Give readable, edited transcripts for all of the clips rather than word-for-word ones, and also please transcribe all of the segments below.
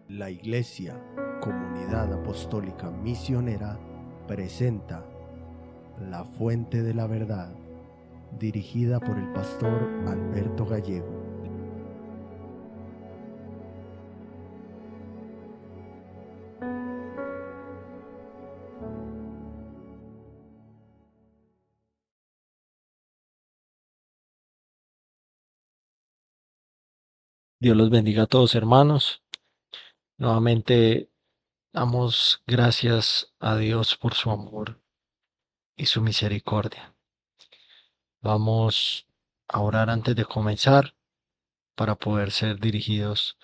La Iglesia, Comunidad Apostólica Misionera, presenta La Fuente de la Verdad, dirigida por el pastor Alberto Gallego. Dios los bendiga a todos, hermanos. Nuevamente damos gracias a Dios por su amor y su misericordia. Vamos a orar antes de comenzar para poder ser dirigidos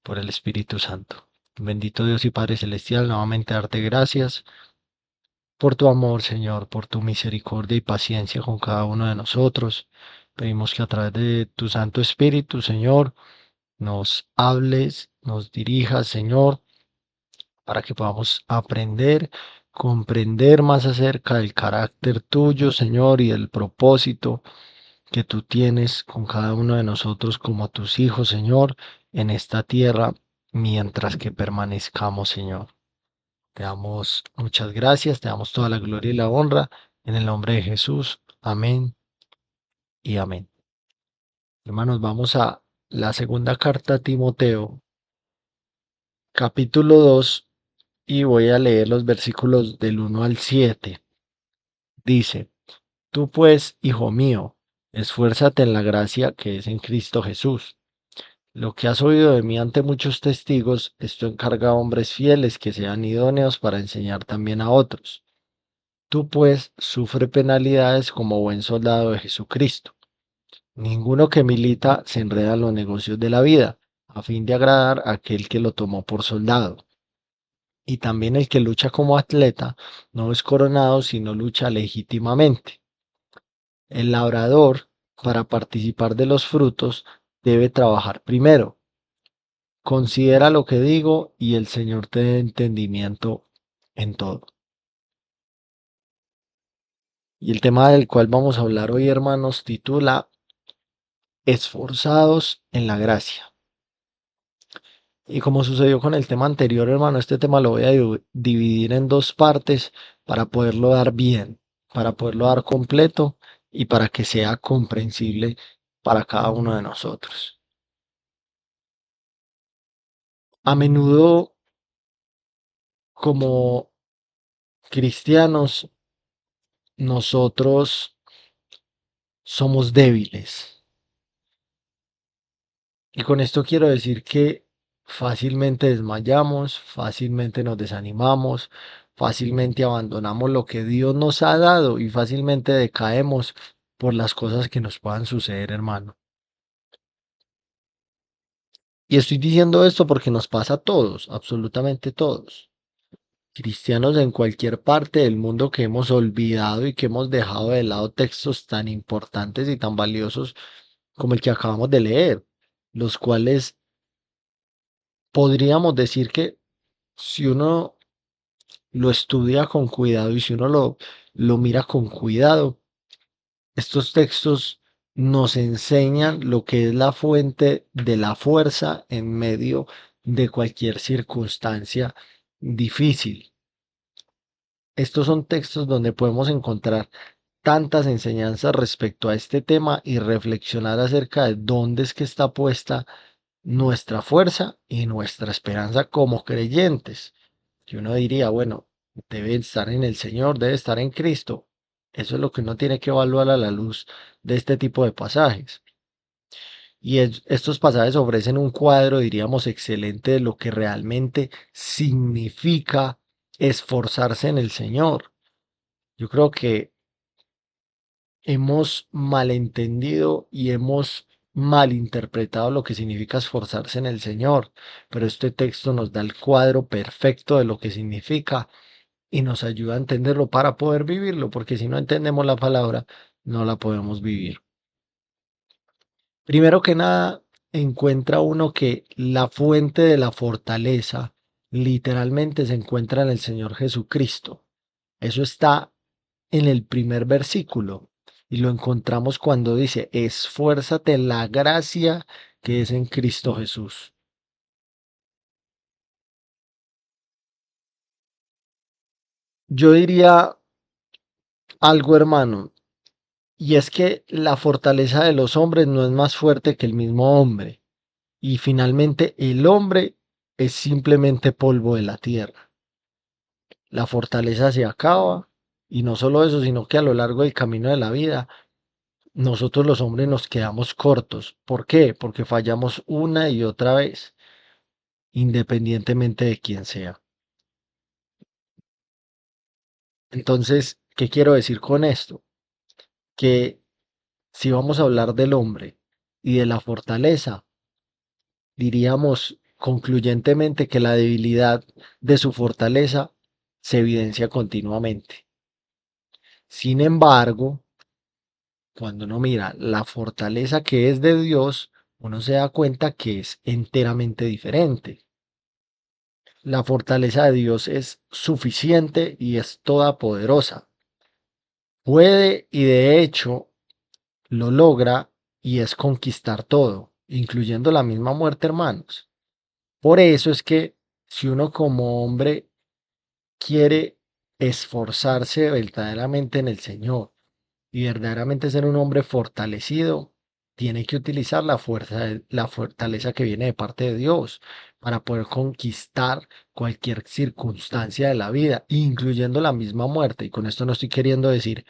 por el Espíritu Santo. Bendito Dios y Padre Celestial, nuevamente darte gracias por tu amor, Señor, por tu misericordia y paciencia con cada uno de nosotros. Pedimos que a través de tu Santo Espíritu, Señor, nos hables, nos dirijas, Señor, para que podamos aprender, comprender más acerca del carácter tuyo, Señor, y del propósito que tú tienes con cada uno de nosotros como tus hijos, Señor, en esta tierra, mientras que permanezcamos, Señor. Te damos muchas gracias, te damos toda la gloria y la honra, en el nombre de Jesús. Amén y amén. Hermanos, vamos a la segunda carta a Timoteo, capítulo 2, y voy a leer los versículos del 1 al 7. Dice: Tú pues, hijo mío, esfuérzate en la gracia que es en Cristo Jesús. Lo que has oído de mí ante muchos testigos, esto encarga a hombres fieles que sean idóneos para enseñar también a otros. Tú pues sufre penalidades como buen soldado de Jesucristo. Ninguno que milita se enreda en los negocios de la vida, a fin de agradar a aquel que lo tomó por soldado. Y también el que lucha como atleta no es coronado, sino lucha legítimamente. El labrador, para participar de los frutos, debe trabajar primero. Considera lo que digo y el Señor te dé entendimiento en todo. Y el tema del cual vamos a hablar hoy, hermanos, titula Esforzados en la gracia. Y como sucedió con el tema anterior, hermano, este tema lo voy a dividir en dos partes para poderlo dar bien, para poderlo dar completo y para que sea comprensible para cada uno de nosotros. A menudo, como cristianos, nosotros somos débiles. Y con esto quiero decir que fácilmente desmayamos, fácilmente nos desanimamos, fácilmente abandonamos lo que Dios nos ha dado y fácilmente decaemos por las cosas que nos puedan suceder, hermano. Y estoy diciendo esto porque nos pasa a todos, absolutamente todos. Cristianos en cualquier parte del mundo que hemos olvidado y que hemos dejado de lado textos tan importantes y tan valiosos como el que acabamos de leer, los cuales podríamos decir que si uno lo estudia con cuidado y si uno lo mira con cuidado, estos textos nos enseñan lo que es la fuente de la fuerza en medio de cualquier circunstancia difícil. Estos son textos donde podemos encontrar tantas enseñanzas respecto a este tema y reflexionar acerca de dónde es que está puesta nuestra fuerza y nuestra esperanza como creyentes. Que uno diría, bueno, debe estar en el Señor, debe estar en Cristo. Eso es lo que uno tiene que evaluar a la luz de este tipo de pasajes. Y estos pasajes ofrecen un cuadro, diríamos, excelente de lo que realmente significa esforzarse en el Señor. Yo creo que hemos malentendido y hemos malinterpretado lo que significa esforzarse en el Señor, pero este texto nos da el cuadro perfecto de lo que significa y nos ayuda a entenderlo para poder vivirlo, porque si no entendemos la palabra, no la podemos vivir. Primero que nada, encuentra uno que la fuente de la fortaleza literalmente se encuentra en el Señor Jesucristo. Eso está en el primer versículo y lo encontramos cuando dice, esfuérzate en la gracia que es en Cristo Jesús. Yo diría algo, hermano, y es que la fortaleza de los hombres no es más fuerte que el mismo hombre. Y finalmente el hombre es simplemente polvo de la tierra. La fortaleza se acaba y no solo eso, sino que a lo largo del camino de la vida, nosotros los hombres nos quedamos cortos. ¿Por qué? Porque fallamos una y otra vez, independientemente de quién sea. Entonces, ¿qué quiero decir con esto? Que si vamos a hablar del hombre y de la fortaleza, diríamos concluyentemente que la debilidad de su fortaleza se evidencia continuamente. Sin embargo, cuando uno mira la fortaleza que es de Dios, uno se da cuenta que es enteramente diferente. La fortaleza de Dios es suficiente y es todopoderosa. Puede y de hecho lo logra y es conquistar todo, incluyendo la misma muerte, hermanos. Por eso es que si uno como hombre quiere esforzarse verdaderamente en el Señor y verdaderamente ser un hombre fortalecido, tiene que utilizar la fuerza, la fortaleza que viene de parte de Dios para poder conquistar cualquier circunstancia de la vida, incluyendo la misma muerte. Y con esto no estoy queriendo decir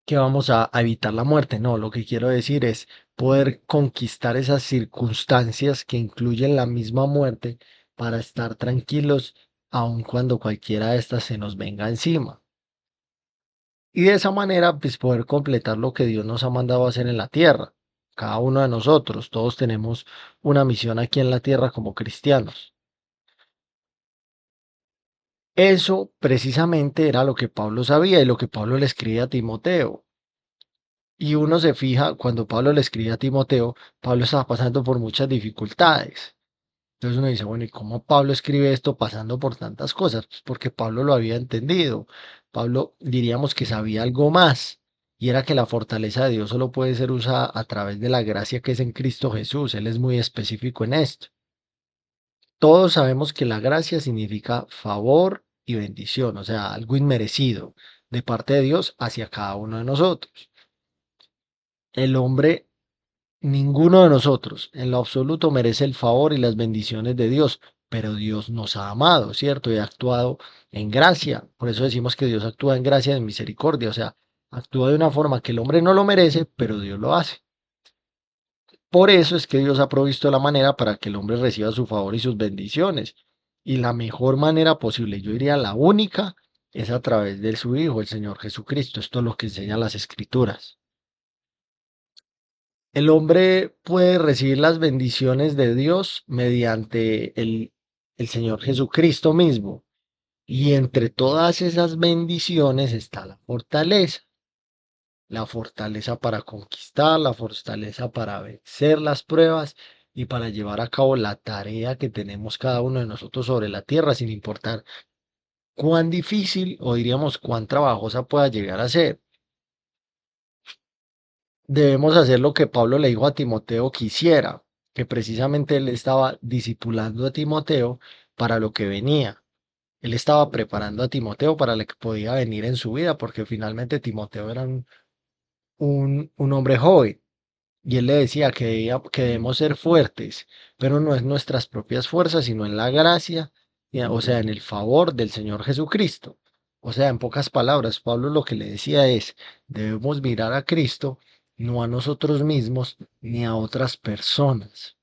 que vamos a evitar la muerte, no, lo que quiero decir es poder conquistar esas circunstancias que incluyen la misma muerte para estar tranquilos aun cuando cualquiera de estas se nos venga encima. Y de esa manera, pues poder completar lo que Dios nos ha mandado a hacer en la tierra. Cada uno de nosotros, todos tenemos una misión aquí en la tierra como cristianos. Eso precisamente era lo que Pablo sabía y lo que Pablo le escribía a Timoteo. Y uno se fija, cuando Pablo le escribe a Timoteo, Pablo estaba pasando por muchas dificultades. Entonces uno dice, bueno, ¿y cómo Pablo escribe esto pasando por tantas cosas? Pues porque Pablo lo había entendido. Pablo diríamos que sabía algo más, y era que la fortaleza de Dios solo puede ser usada a través de la gracia que es en Cristo Jesús. Él es muy específico en esto. Todos sabemos que la gracia significa favor y bendición, o sea, algo inmerecido de parte de Dios hacia cada uno de nosotros. El hombre, ninguno de nosotros en lo absoluto merece el favor y las bendiciones de Dios, pero Dios nos ha amado, ¿cierto? Y ha actuado en gracia. Por eso decimos que Dios actúa en gracia y en misericordia, o sea, actúa de una forma que el hombre no lo merece, pero Dios lo hace. Por eso es que Dios ha provisto la manera para que el hombre reciba su favor y sus bendiciones. Y la mejor manera posible, yo diría la única, es a través de su Hijo, el Señor Jesucristo. Esto es lo que enseñan las Escrituras. El hombre puede recibir las bendiciones de Dios mediante el Señor Jesucristo mismo. Y entre todas esas bendiciones está la fortaleza para conquistar, la fortaleza para vencer las pruebas y para llevar a cabo la tarea que tenemos cada uno de nosotros sobre la tierra, sin importar cuán difícil o diríamos cuán trabajosa pueda llegar a ser. Debemos hacer lo que Pablo le dijo a Timoteo que hiciera, que precisamente él estaba discipulando a Timoteo para lo que venía. Él estaba preparando a Timoteo para lo que podía venir en su vida, porque finalmente Timoteo era un hombre joven. Y él le decía que debemos ser fuertes, pero no es nuestras propias fuerzas, sino en la gracia, o sea, en el favor del Señor Jesucristo. O sea, en pocas palabras, Pablo lo que le decía es, debemos mirar a Cristo, no a nosotros mismos ni a otras personas.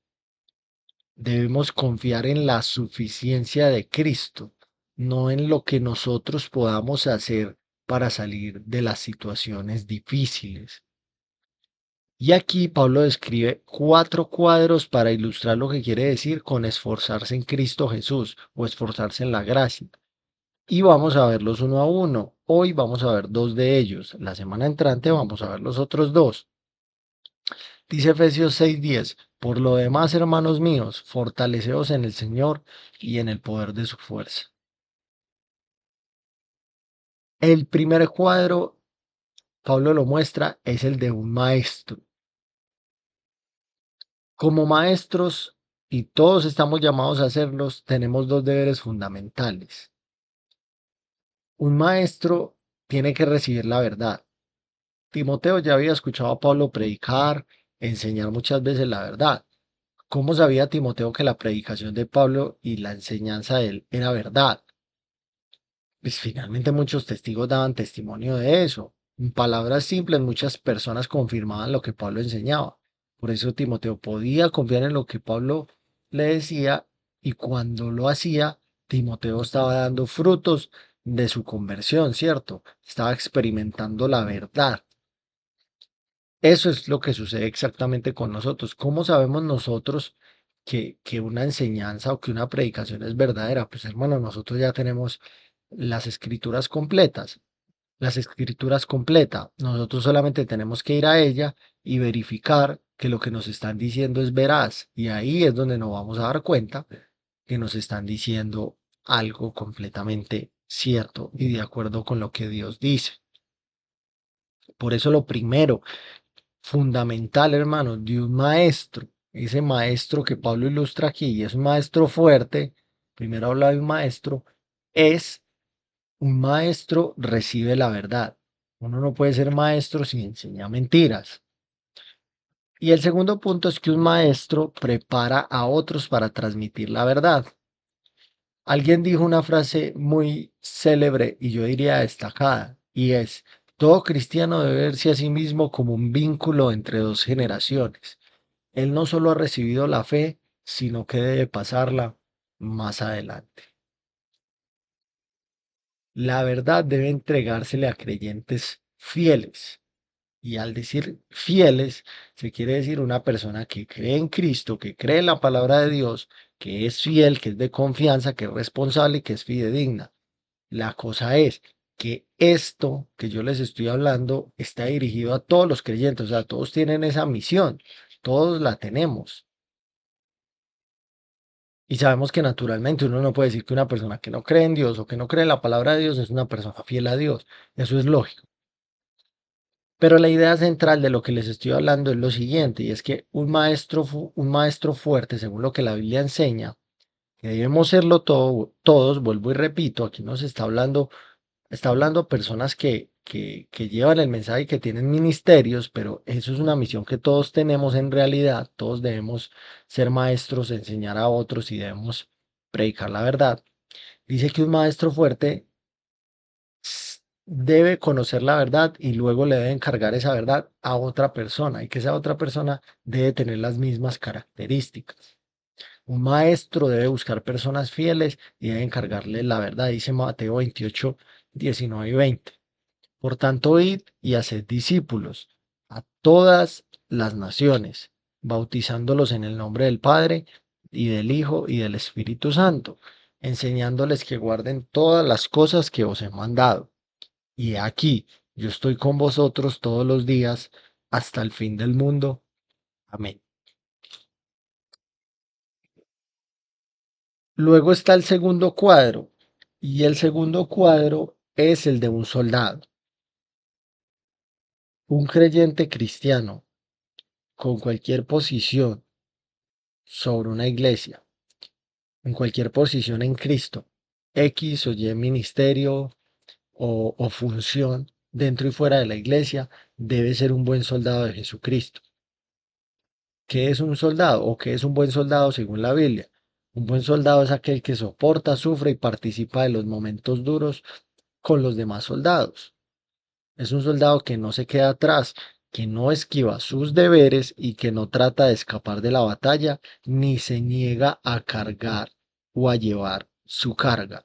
Debemos confiar en la suficiencia de Cristo, no en lo que nosotros podamos hacer para salir de las situaciones difíciles. Y aquí Pablo describe cuatro cuadros para ilustrar lo que quiere decir con esforzarse en Cristo Jesús o esforzarse en la gracia. Y vamos a verlos uno a uno. Hoy vamos a ver dos de ellos. La semana entrante vamos a ver los otros dos. Dice Efesios 6:10, por lo demás, hermanos míos, fortaleceos en el Señor y en el poder de su fuerza. El primer cuadro, Pablo lo muestra, es el de un maestro. Como maestros, y todos estamos llamados a hacerlos, tenemos dos deberes fundamentales. Un maestro tiene que recibir la verdad. Timoteo ya había escuchado a Pablo predicar, enseñar muchas veces la verdad. ¿Cómo sabía Timoteo que la predicación de Pablo y la enseñanza de él era verdad? Pues finalmente muchos testigos daban testimonio de eso. En palabras simples, muchas personas confirmaban lo que Pablo enseñaba. Por eso Timoteo podía confiar en lo que Pablo le decía y cuando lo hacía, Timoteo estaba dando frutos de su conversión, ¿cierto? Estaba experimentando la verdad. Eso es lo que sucede exactamente con nosotros. ¿Cómo sabemos nosotros que una enseñanza o que una predicación es verdadera? Pues hermano, nosotros ya tenemos las escrituras completas. Las escrituras completas. Nosotros solamente tenemos que ir a ella y verificar que lo que nos están diciendo es veraz. Y ahí es donde nos vamos a dar cuenta que nos están diciendo algo completamente cierto y de acuerdo con lo que Dios dice. Por eso lo primero fundamental, hermano, de un maestro, ese maestro que Pablo ilustra aquí, y es un maestro fuerte, primero habla de un maestro, es un maestro recibe la verdad. Uno no puede ser maestro sin enseñar mentiras. Y el segundo punto es que un maestro prepara a otros para transmitir la verdad. Alguien dijo una frase muy célebre y yo diría destacada, y es, todo cristiano debe verse a sí mismo como un vínculo entre dos generaciones. Él no solo ha recibido la fe, sino que debe pasarla más adelante. La verdad debe entregársele a creyentes fieles. Y al decir fieles, se quiere decir una persona que cree en Cristo, que cree en la palabra de Dios, que es fiel, que es de confianza, que es responsable y que es fidedigna. La cosa es que esto que yo les estoy hablando está dirigido a todos los creyentes, o sea, todos tienen esa misión, todos la tenemos. Y sabemos que naturalmente uno no puede decir que una persona que no cree en Dios o que no cree en la palabra de Dios es una persona fiel a Dios. Eso es lógico. Pero la idea central de lo que les estoy hablando es lo siguiente, y es que un maestro fuerte, según lo que la Biblia enseña, que debemos serlo todos, vuelvo y repito, aquí nos está hablando personas que llevan el mensaje y que tienen ministerios, pero eso es una misión que todos tenemos en realidad, todos debemos ser maestros, enseñar a otros y debemos predicar la verdad. Dice que un maestro fuerte debe conocer la verdad y luego le debe encargar esa verdad a otra persona y que esa otra persona debe tener las mismas características. Un maestro debe buscar personas fieles y debe encargarle la verdad, dice Mateo 28, 19 y 20. Por tanto, id y haced discípulos a todas las naciones, bautizándolos en el nombre del Padre y del Hijo y del Espíritu Santo, enseñándoles que guarden todas las cosas que os he mandado. Y aquí, yo estoy con vosotros todos los días hasta el fin del mundo. Amén. Luego está el segundo cuadro, y el segundo cuadro es el de un soldado, un creyente cristiano con cualquier posición sobre una iglesia, en cualquier posición en Cristo, X o Y ministerio o función dentro y fuera de la iglesia, debe ser un buen soldado de Jesucristo. ¿Qué es un soldado o qué es un buen soldado según la Biblia? Un buen soldado es aquel que soporta, sufre y participa de los momentos duros con los demás soldados. Es un soldado que no se queda atrás, que no esquiva sus deberes y que no trata de escapar de la batalla ni se niega a cargar o a llevar su carga.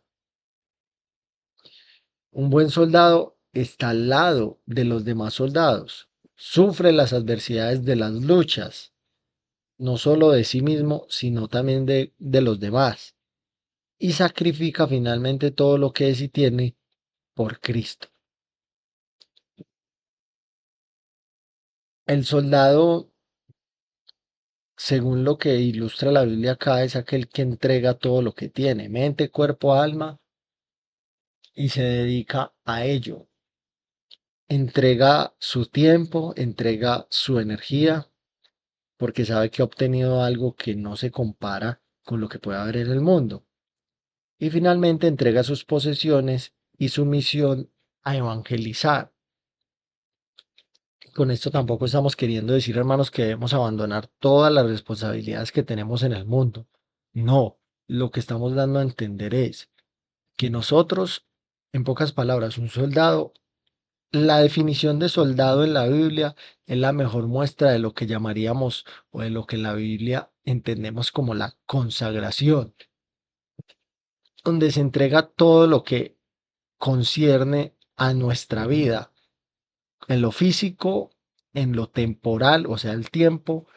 Un buen soldado está al lado de los demás soldados, sufre las adversidades de las luchas, no solo de sí mismo, sino también de los demás, y sacrifica finalmente todo lo que es y tiene por Cristo. El soldado, según lo que ilustra la Biblia acá, es aquel que entrega todo lo que tiene, mente, cuerpo, alma, y se dedica a ello. Entrega su tiempo, entrega su energía, porque sabe que ha obtenido algo que no se compara con lo que puede haber en el mundo. Y finalmente entrega sus posesiones y su misión a evangelizar. Con esto tampoco estamos queriendo decir, hermanos, que debemos abandonar todas las responsabilidades que tenemos en el mundo. No, lo que estamos dando a entender es que nosotros, en pocas palabras, un soldado, la definición de soldado en la Biblia es la mejor muestra de lo que llamaríamos o de lo que en la Biblia entendemos como la consagración, donde se entrega todo lo que concierne a nuestra vida, en lo físico, en lo temporal, o sea, el tiempo,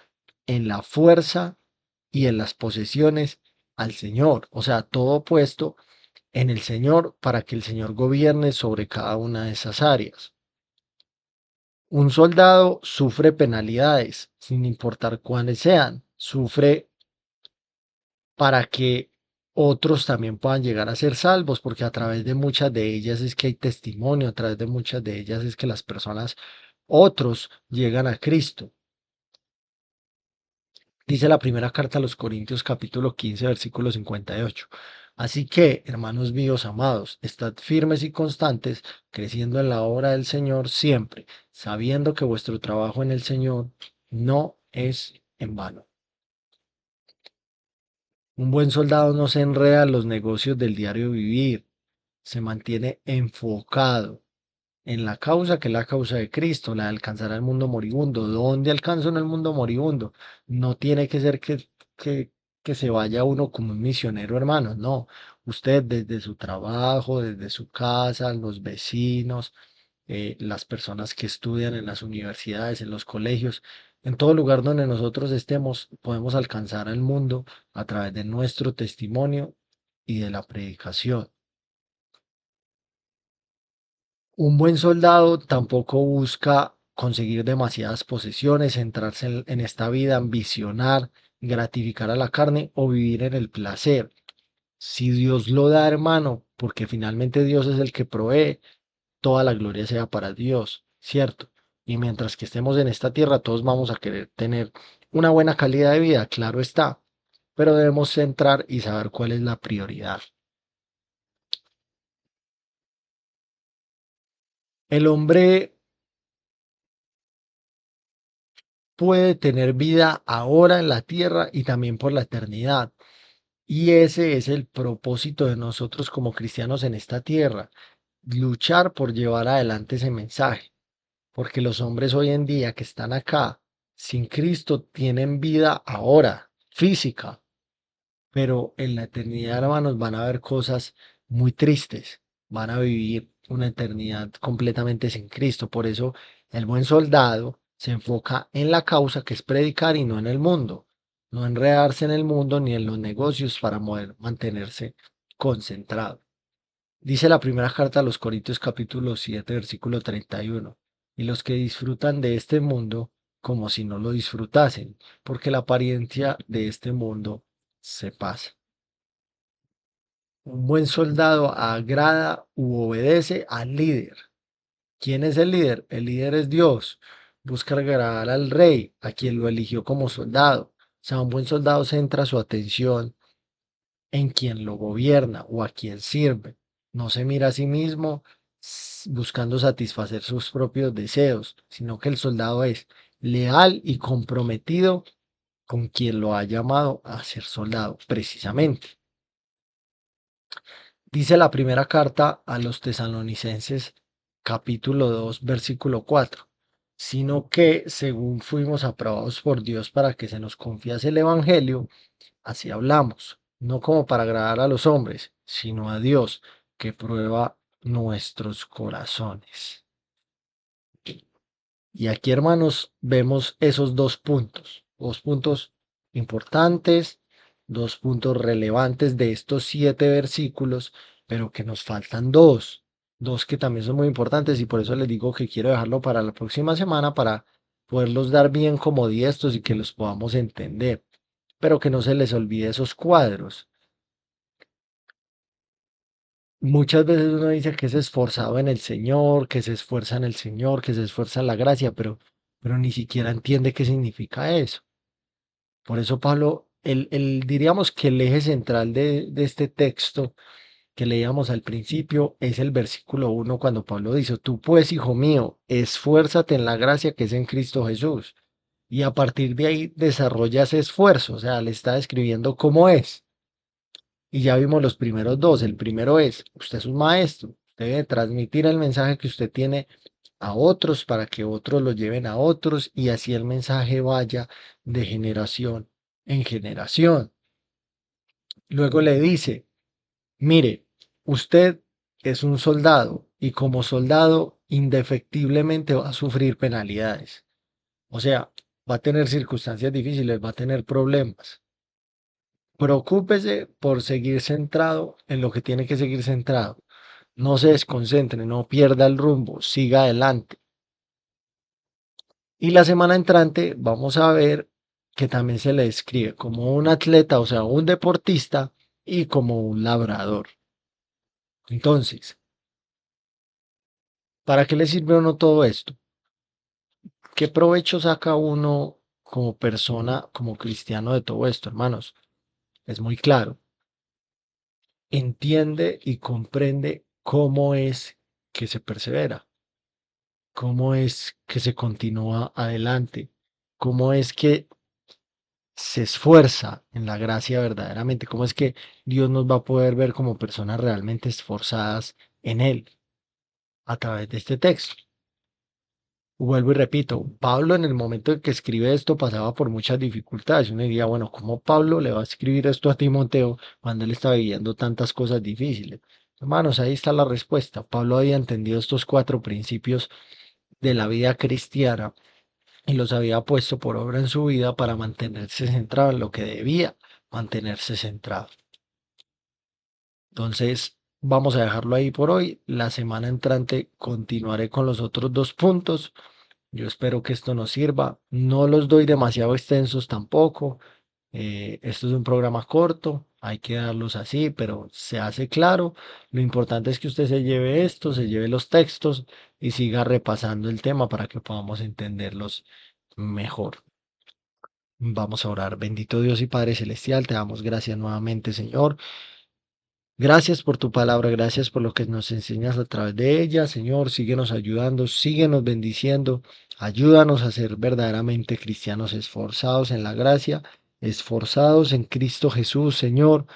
en la fuerza y en las posesiones al Señor, o sea, todo puesto en el Señor para que el Señor gobierne sobre cada una de esas áreas. Un soldado sufre penalidades, sin importar cuáles sean, sufre para que otros también puedan llegar a ser salvos, porque a través de muchas de ellas es que hay testimonio, a través de muchas de ellas es que las personas, otros, llegan a Cristo. Dice la primera carta a los Corintios capítulo 15 versículo 58. Así que, hermanos míos amados, estad firmes y constantes, creciendo en la obra del Señor siempre, sabiendo que vuestro trabajo en el Señor no es en vano. Un buen soldado no se enreda en los negocios del diario vivir, se mantiene enfocado en la causa que es la causa de Cristo, la de alcanzar al mundo moribundo. ¿Dónde alcanza uno el mundo moribundo? No tiene que ser que, que se vaya uno como un misionero, hermano. No, usted desde su trabajo, desde su casa, los vecinos, las personas que estudian en las universidades, en los colegios, en todo lugar donde nosotros estemos, podemos alcanzar al mundo a través de nuestro testimonio y de la predicación. Un buen soldado tampoco busca conseguir demasiadas posesiones, centrarse en esta vida, ambicionar, gratificar a la carne o vivir en el placer. Si Dios lo da, hermano, porque finalmente Dios es el que provee, toda la gloria sea para Dios, ¿cierto? Y mientras que estemos en esta tierra, todos vamos a querer tener una buena calidad de vida, claro está, pero debemos centrar y saber cuál es la prioridad. El hombre puede tener vida ahora en la tierra y también por la eternidad. Y ese es el propósito de nosotros como cristianos en esta tierra, luchar por llevar adelante ese mensaje, porque los hombres hoy en día que están acá sin Cristo tienen vida ahora, física, pero en la eternidad, hermanos, van a haber cosas muy tristes, van a vivir una eternidad completamente sin Cristo. Por eso el buen soldado se enfoca en la causa que es predicar y no en el mundo, no enredarse en el mundo ni en los negocios para poder mantenerse concentrado. Dice la primera carta a los Corintios capítulo 7 versículo 31, y los que disfrutan de este mundo como si no lo disfrutasen, porque la apariencia de este mundo se pasa. Un buen soldado agrada u obedece al líder. ¿Quién es el líder? El líder es Dios. Busca agradar al rey, a quien lo eligió como soldado. O sea, un buen soldado centra su atención en quien lo gobierna o a quien sirve. No se mira a sí mismo buscando satisfacer sus propios deseos, sino que el soldado es leal y comprometido con quien lo ha llamado a ser soldado, precisamente. Dice la primera carta a los tesalonicenses, capítulo 2 versículo 4, sino que según fuimos aprobados por Dios para que se nos confiase el Evangelio, así hablamos, no como para agradar a los hombres, sino a Dios, que prueba nuestros corazones. Y aquí, hermanos, vemos esos dos puntos importantes, dos puntos relevantes de estos 7 versículos, pero que nos faltan dos que también son muy importantes y por eso les digo que quiero dejarlo para la próxima semana para poderlos dar bien como diestros y que los podamos entender, pero que no se les olvide esos cuadros. Muchas veces uno dice que es esforzado en el Señor, que se esfuerza en el Señor, que se esfuerza en la gracia, pero ni siquiera entiende qué significa eso. Por eso Pablo, diríamos que el eje central de este texto que leíamos al principio es el versículo 1 cuando Pablo dice, tú pues, hijo mío, esfuérzate en la gracia que es en Cristo Jesús. Y a partir de ahí desarrolla ese esfuerzo, o sea, le está describiendo cómo es. Y ya vimos los primeros dos. El primero es, usted es un maestro, usted debe transmitir el mensaje que usted tiene a otros para que otros lo lleven a otros y así el mensaje vaya de generación en generación. Luego le dice, mire, usted es un soldado y como soldado indefectiblemente va a sufrir penalidades. O sea, va a tener circunstancias difíciles, va a tener problemas. Preocúpese por seguir centrado en lo que tiene que seguir centrado. No se desconcentre, no pierda el rumbo, siga adelante. Y la semana entrante vamos a ver que también se le describe como un atleta, o sea, un deportista y como un labrador. Entonces, ¿para qué le sirve a uno todo esto? ¿Qué provecho saca uno como persona, como cristiano de todo esto, hermanos? Es muy claro. Entiende y comprende cómo es que se persevera, cómo es que se continúa adelante, cómo es que se esfuerza en la gracia verdaderamente, cómo es que Dios nos va a poder ver como personas realmente esforzadas en Él a través de este texto. Vuelvo y repito, Pablo en el momento en que escribe esto pasaba por muchas dificultades. Uno diría, bueno, ¿cómo Pablo le va a escribir esto a Timoteo cuando él está viviendo tantas cosas difíciles? Hermanos, ahí está la respuesta. Pablo había entendido estos cuatro principios de la vida cristiana y los había puesto por obra en su vida para mantenerse centrado en lo que debía mantenerse centrado. Entonces, vamos a dejarlo ahí por hoy. La semana entrante continuaré con los otros dos puntos. Yo espero que esto nos sirva. No los doy demasiado extensos tampoco. Esto es un programa corto, hay que darlos así, pero se hace claro. Lo importante es que usted se lleve esto, se lleve los textos y siga repasando el tema para que podamos entenderlos mejor. Vamos a orar. Bendito Dios y Padre Celestial, te damos gracias nuevamente, Señor. Gracias por tu palabra, gracias por lo que nos enseñas a través de ella, Señor. Síguenos ayudando, síguenos bendiciendo. Ayúdanos a ser verdaderamente cristianos esforzados en la gracia, esforzados en Cristo Jesús, Señor,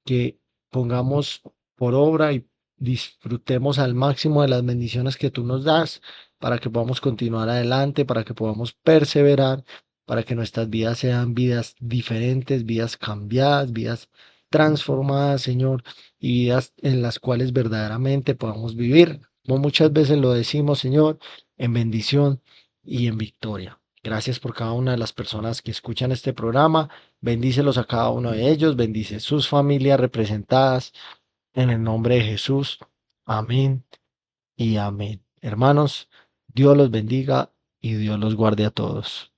que pongamos por obra y disfrutemos al máximo de las bendiciones que tú nos das para que podamos continuar adelante, para que podamos perseverar, para que nuestras vidas sean vidas diferentes, vidas cambiadas, vidas transformadas, Señor, y vidas en las cuales verdaderamente podamos vivir, como muchas veces lo decimos, Señor, en bendición y en victoria. Gracias por cada una de las personas que escuchan este programa. Bendícelos a cada uno de ellos, bendice sus familias representadas en el nombre de Jesús. Amén y amén. Hermanos, Dios los bendiga y Dios los guarde a todos.